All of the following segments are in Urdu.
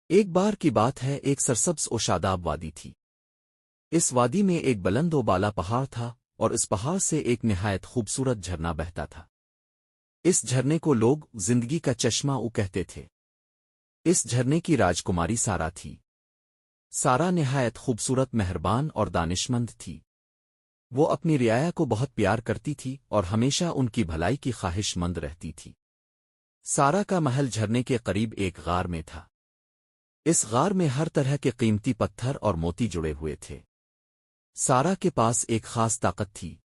ایک بار کی بات ہے، ایک سرسبز و شاداب وادی تھی۔ اس وادی میں ایک بلند و بالا پہاڑ تھا، اور اس پہاڑ سے ایک نہایت خوبصورت جھرنا بہتا تھا۔ اس جھرنے کو لوگ زندگی کا چشمہ کہتے تھے۔ اس جھرنے کی راجکماری سارا تھی۔ سارا نہایت خوبصورت، مہربان اور دانشمند تھی۔ وہ اپنی رعایا کو بہت پیار کرتی تھی اور ہمیشہ ان کی بھلائی کی خواہش مند رہتی تھی۔ سارا کا محل جھرنے کے قریب ایک غار میں تھا۔ اس غار میں ہر طرح کے قیمتی پتھر اور موتی جڑے ہوئے تھے۔ سارا کے پاس ایک خاص طاقت تھی۔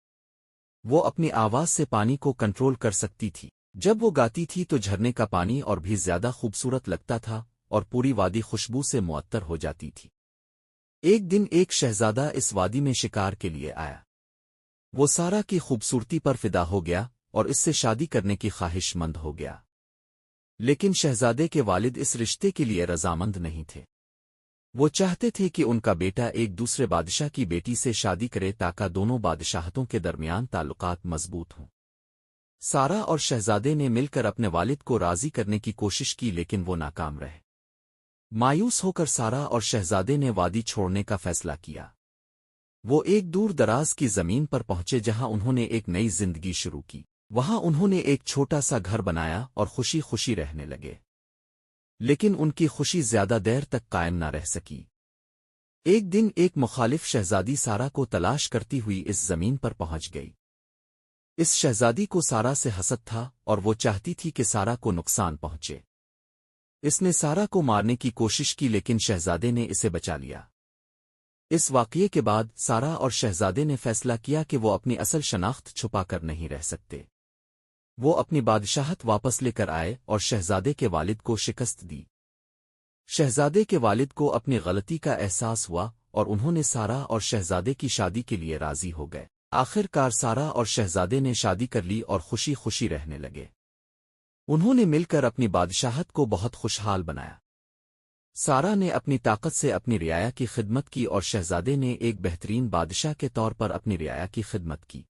وہ اپنی آواز سے پانی کو کنٹرول کر سکتی تھی۔ جب وہ گاتی تھی تو جھرنے کا پانی اور بھی زیادہ خوبصورت لگتا تھا اور پوری وادی خوشبو سے معطر ہو جاتی تھی۔ ایک دن ایک شہزادہ اس وادی میں شکار کے لیے آیا۔ وہ سارا کی خوبصورتی پر فدا ہو گیا اور اس سے شادی کرنے کی خواہش مند ہو گیا۔ لیکن شہزادے کے والد اس رشتے کے لیے رضامند نہیں تھے۔ وہ چاہتے تھے کہ ان کا بیٹا ایک دوسرے بادشاہ کی بیٹی سے شادی کرے تاکہ دونوں بادشاہتوں کے درمیان تعلقات مضبوط ہوں۔ سارا اور شہزادے نے مل کر اپنے والد کو راضی کرنے کی کوشش کی، لیکن وہ ناکام رہے۔ مایوس ہو کر سارا اور شہزادے نے وادی چھوڑنے کا فیصلہ کیا۔ وہ ایک دور دراز کی زمین پر پہنچے جہاں انہوں نے ایک نئی زندگی شروع کی۔ وہاں انہوں نے ایک چھوٹا سا گھر بنایا اور خوشی خوشی رہنے لگے۔ لیکن ان کی خوشی زیادہ دیر تک قائم نہ رہ سکی۔ ایک دن ایک مخالف شہزادی سارا کو تلاش کرتی ہوئی اس زمین پر پہنچ گئی۔ اس شہزادی کو سارا سے حسد تھا اور وہ چاہتی تھی کہ سارا کو نقصان پہنچے۔ اس نے سارا کو مارنے کی کوشش کی، لیکن شہزادے نے اسے بچا لیا۔ اس واقعے کے بعد سارا اور شہزادے نے فیصلہ کیا کہ وہ اپنی اصل شناخت چھپا کر نہیں رہ سکتے۔ وہ اپنی بادشاہت واپس لے کر آئے اور شہزادے کے والد کو شکست دی۔ شہزادے کے والد کو اپنی غلطی کا احساس ہوا اور انہوں نے سارا اور شہزادے کی شادی کے لیے راضی ہو گئے۔ آخر کار سارا اور شہزادے نے شادی کر لی اور خوشی خوشی رہنے لگے۔ انہوں نے مل کر اپنی بادشاہت کو بہت خوشحال بنایا۔ سارا نے اپنی طاقت سے اپنی رعایا کی خدمت کی اور شہزادے نے ایک بہترین بادشاہ کے طور پر اپنی رعایا کی خدمت کی۔